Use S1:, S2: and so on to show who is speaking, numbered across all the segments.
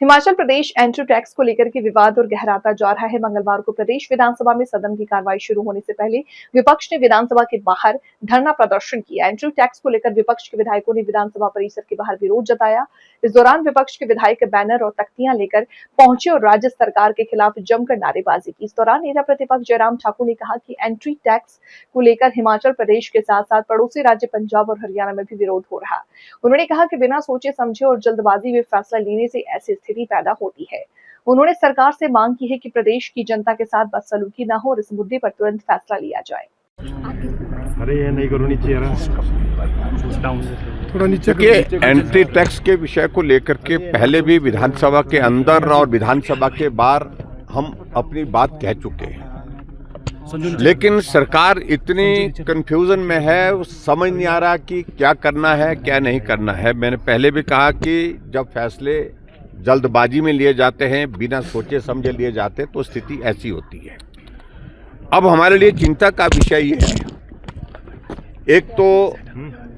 S1: Himachal Pradesh entry tax को लेकर के विवाद और गहराता जा रहा है। मंगलवार को प्रदेश विधानसभा में सदन की कार्रवाई शुरू होने से पहले विपक्ष ने विधानसभा के बाहर धरना प्रदर्शन किया। एंट्री टैक्स को लेकर विपक्ष के विधायकों ने विधानसभा परिसर के बाहर विरोध जताया। इस दौरान विपक्ष के विधायक बैनर और तख्तियां लेकर पहुंचे और राज्य सरकार के खिलाफ जमकर नारेबाजी की। इस दौरान नेता प्रतिपक्ष जयराम ठाकुर ने कहा कि एंट्री टैक्स को लेकर हिमाचल प्रदेश के साथ साथ पड़ोसी राज्य पंजाब और हरियाणा में भी विरोध हो रहा। उन्होंने कहा कि बिना सोचे समझे और जल्दबाजी में फैसला लेने से ऐसी स्थिति पैदा होती है। उन्होंने सरकार से मांग की है कि प्रदेश की जनता के साथ बदसलूकी न हो और इस मुद्दे पर तुरंत फैसला लिया जाए।
S2: एंट्री टैक्स के विषय को लेकर के पहले भी विधानसभा के अंदर और विधानसभा के बाहर हम अपनी बात कह चुके हैं, लेकिन सरकार इतनी कंफ्यूजन में है, समझ नहीं आ रहा कि क्या करना है क्या नहीं करना है। मैंने पहले भी कहा कि जब फैसले जल्दबाजी में लिए जाते हैं, बिना सोचे समझे लिए जाते हैं, तो स्थिति ऐसी होती है। अब हमारे लिए चिंता का विषय ये है, एक तो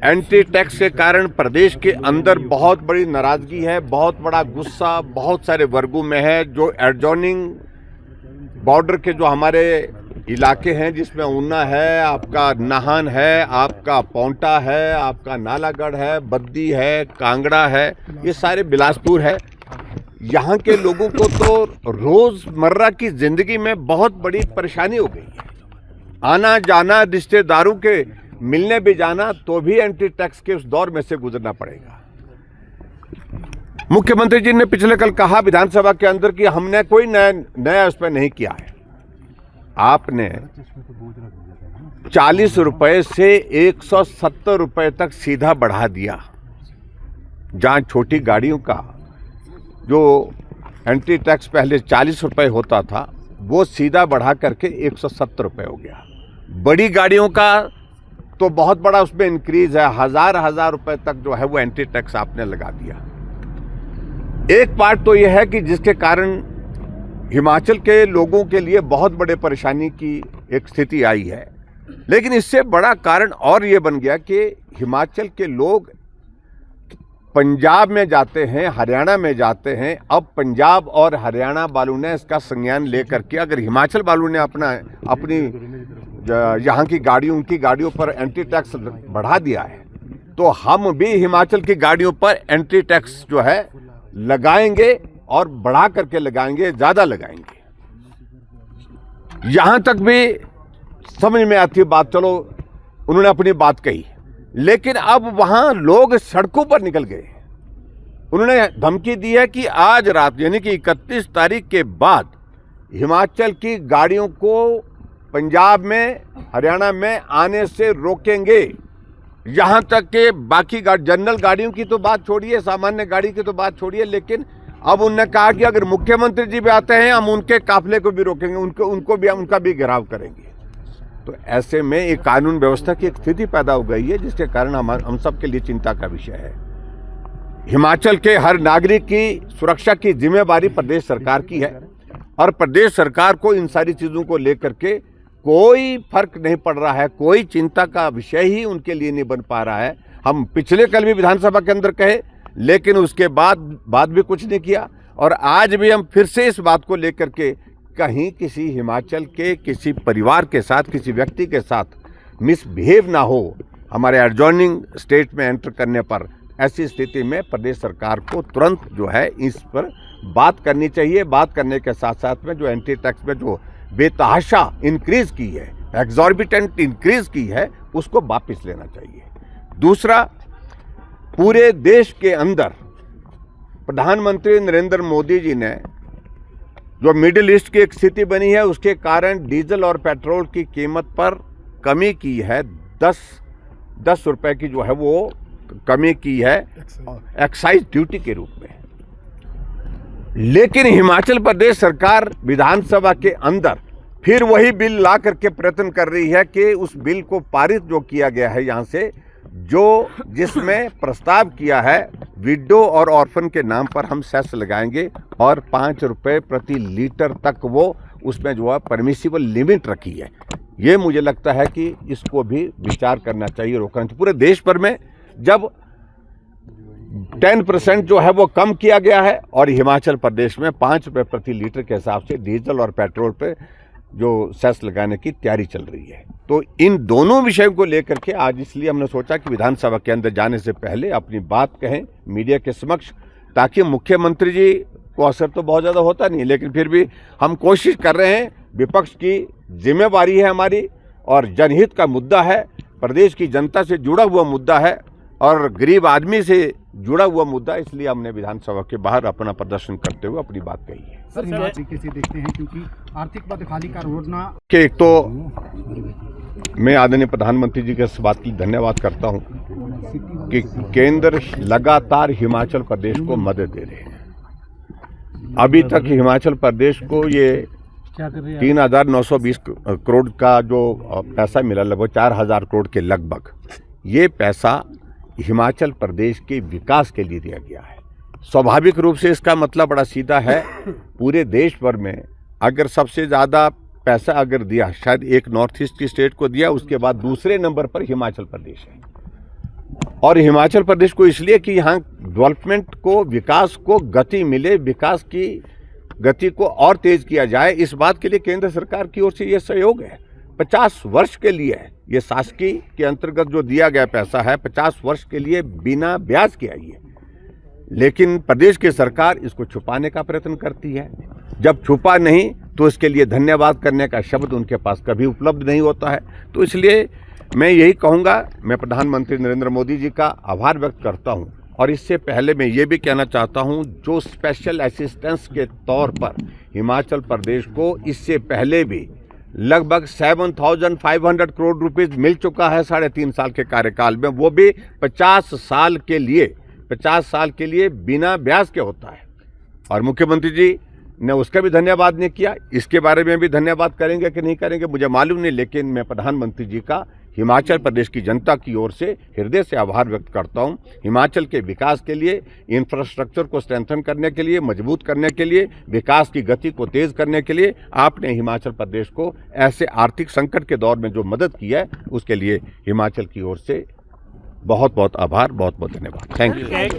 S2: एंट्री टैक्स के कारण प्रदेश के अंदर बहुत बड़ी नाराजगी है, बहुत बड़ा गुस्सा बहुत सारे वर्गों में है। जो एडजॉइनिंग बॉर्डर के जो हमारे इलाके हैं, जिसमें ऊना है, आपका नाहन है, आपका पौंटा है, आपका नालागढ़ है, बद्दी है, कांगड़ा है, ये सारे बिलासपुर है। यहाँ के लोगों को तो रोजमर्रा की जिंदगी में बहुत बड़ी परेशानी हो गई है। आना जाना, रिश्तेदारों के मिलने भी जाना, तो भी एंट्री टैक्स के उस दौर में से गुजरना पड़ेगा। मुख्यमंत्री जी ने पिछले कल कहा विधानसभा के अंदर कि हमने कोई नया उस पर नहीं किया है। आपने 40 रुपए से 170 रुपए तक सीधा बढ़ा दिया। जहां छोटी गाड़ियों का जो एंट्री टैक्स पहले 40 रुपए होता था, वो सीधा बढ़ा करके 170 रुपए हो गया। बड़ी गाड़ियों का तो बहुत बड़ा उसमें इंक्रीज है, हजार रुपए तक जो है वो एंट्री टैक्स आपने लगा दिया। एक पार्ट तो यह है कि जिसके कारण हिमाचल के लोगों के लिए बहुत बड़े परेशानी की एक स्थिति आई है, लेकिन इससे बड़ा कारण और ये बन गया कि हिमाचल के लोग पंजाब में जाते हैं, हरियाणा में जाते हैं। अब पंजाब और हरियाणा वालों ने इसका संज्ञान लेकर के अगर हिमाचल वालों ने अपनी यहाँ की गाड़ियों, उनकी गाड़ियों पर एंट्री टैक्स बढ़ा दिया है, तो हम भी हिमाचल की गाड़ियों पर एंट्री टैक्स जो है लगाएंगे और बढ़ा करके लगाएंगे, ज्यादा लगाएंगे। यहां तक भी समझ में आती है बात। चलो, उन्होंने अपनी बात कही, लेकिन अब वहां लोग सड़कों पर निकल गए। उन्होंने धमकी दी है कि आज रात यानी कि 31 तारीख के बाद हिमाचल की गाड़ियों को पंजाब में, हरियाणा में आने से रोकेंगे। यहां तक कि बाकी जनरल गाड़ियों की तो बात छोड़िए, सामान्य गाड़ी की तो बात छोड़िए, लेकिन अब उन्होंने कहा कि अगर मुख्यमंत्री जी भी आते हैं, हम उनके काफिले को भी रोकेंगे, उनका भी घेराव करेंगे। तो ऐसे में एक कानून व्यवस्था की एक स्थिति पैदा हो गई है, जिसके कारण हम सब के लिए चिंता का विषय है। हिमाचल के हर नागरिक की सुरक्षा की जिम्मेवारी प्रदेश सरकार की है, और प्रदेश सरकार को इन सारी चीजों को लेकर के कोई फर्क नहीं पड़ रहा है, कोई चिंता का विषय ही उनके लिए नहीं बन पा रहा है। हम पिछले कल भी विधानसभा के अंदर कहे, लेकिन उसके बाद भी कुछ नहीं किया, और आज भी हम फिर से इस बात को लेकर के कहीं किसी हिमाचल के किसी परिवार के साथ, किसी व्यक्ति के साथ मिसबिहेव ना हो हमारे एडजॉइनिंग स्टेट में एंटर करने पर। ऐसी स्थिति में प्रदेश सरकार को तुरंत जो है इस पर बात करनी चाहिए। बात करने के साथ साथ में जो एंट्री टैक्स में जो बेतहाशा इंक्रीज की है, एग्जॉर्बिटेंट इंक्रीज की है, उसको वापस लेना चाहिए। दूसरा, पूरे देश के अंदर प्रधानमंत्री नरेंद्र मोदी जी ने जो मिडिल ईस्ट की एक स्थिति बनी है, उसके कारण डीजल और पेट्रोल की कीमत पर कमी की है। 10 रुपए की जो है वो कमी की है एक्साइज ड्यूटी के रूप में। लेकिन हिमाचल प्रदेश सरकार विधानसभा के अंदर फिर वही बिल ला करके प्रयत्न कर रही है कि उस बिल को पारित जो किया गया है यहाँ से, जिसमें प्रस्ताव किया है विडो और ऑर्फन के नाम पर हम सेस लगाएंगे, और 5 रुपए प्रति लीटर तक वो उसमें जो है परमिसिबल लिमिट रखी है। ये मुझे लगता है कि इसको भी विचार करना चाहिए, रोकना चाहिए। पूरे देश भर में जब 10% जो है वो कम किया गया है और हिमाचल प्रदेश में 5 रुपये प्रति लीटर के हिसाब से डीजल और पेट्रोल पे जो सेस लगाने की तैयारी चल रही है। तो इन दोनों विषयों को लेकर के आज इसलिए हमने सोचा कि विधानसभा के अंदर जाने से पहले अपनी बात कहें मीडिया के समक्ष, ताकि मुख्यमंत्री जी को असर तो बहुत ज़्यादा होता नहीं, लेकिन फिर भी हम कोशिश कर रहे हैं। विपक्ष की जिम्मेवारी है हमारी और जनहित का मुद्दा है, प्रदेश की जनता से जुड़ा हुआ मुद्दा है और गरीब आदमी से जुड़ा हुआ मुद्दा, इसलिए हमने विधानसभा के बाहर अपना प्रदर्शन करते हुए अपनी बात कही है।
S3: सर नए तरीके से देखते हैं क्योंकि आर्थिक बदहाली का रोकना
S2: कि एक तो मैं आदरणीय प्रधानमंत्री जी के इस बात की धन्यवाद करता हूं कि केंद्र लगातार हिमाचल प्रदेश को मदद दे रहे हैं। अभी तक हिमाचल प्रदेश को ये 3,920 करोड़ का जो पैसा मिला, लगभग 4,000 करोड़ के लगभग, ये पैसा हिमाचल प्रदेश के विकास के लिए दिया गया है। स्वाभाविक रूप से इसका मतलब बड़ा सीधा है, पूरे देश भर में अगर सबसे ज़्यादा पैसा अगर दिया, शायद एक नॉर्थ ईस्ट की स्टेट को दिया, उसके बाद दूसरे नंबर पर हिमाचल प्रदेश है। और हिमाचल प्रदेश को इसलिए कि यहाँ डेवलपमेंट को, विकास को गति मिले, विकास की गति को और तेज किया जाए, इस बात के लिए केंद्र सरकार की ओर से ये सहयोग है। 50 वर्ष के लिए है ये शासकीय के अंतर्गत जो दिया गया पैसा है, 50 वर्ष के लिए बिना ब्याज के आई है। लेकिन प्रदेश की सरकार इसको छुपाने का प्रयत्न करती है। जब छुपा नहीं तो इसके लिए धन्यवाद करने का शब्द उनके पास कभी उपलब्ध नहीं होता है। तो इसलिए मैं यही कहूँगा, मैं प्रधानमंत्री नरेंद्र मोदी जी का आभार व्यक्त करता हूँ। और इससे पहले मैं ये भी कहना चाहता हूँ, जो स्पेशल असिस्टेंस के तौर पर हिमाचल प्रदेश को इससे पहले भी लगभग 7,500 करोड़ रुपीस मिल चुका है 3.5 साल के कार्यकाल में, वो भी 50 साल के लिए बिना ब्याज के होता है। और मुख्यमंत्री जी ने उसका भी धन्यवाद नहीं किया। इसके बारे में भी धन्यवाद करेंगे कि नहीं करेंगे मुझे मालूम नहीं, लेकिन मैं प्रधानमंत्री जी का हिमाचल प्रदेश की जनता की ओर से हृदय से आभार व्यक्त करता हूं। हिमाचल के विकास के लिए, इंफ्रास्ट्रक्चर को स्ट्रेंथन करने के लिए, मजबूत करने के लिए, विकास की गति को तेज करने के लिए आपने हिमाचल प्रदेश को ऐसे आर्थिक संकट के दौर में जो मदद की है, उसके लिए हिमाचल की ओर से बहुत बहुत आभार, बहुत बहुत धन्यवाद। Thank you.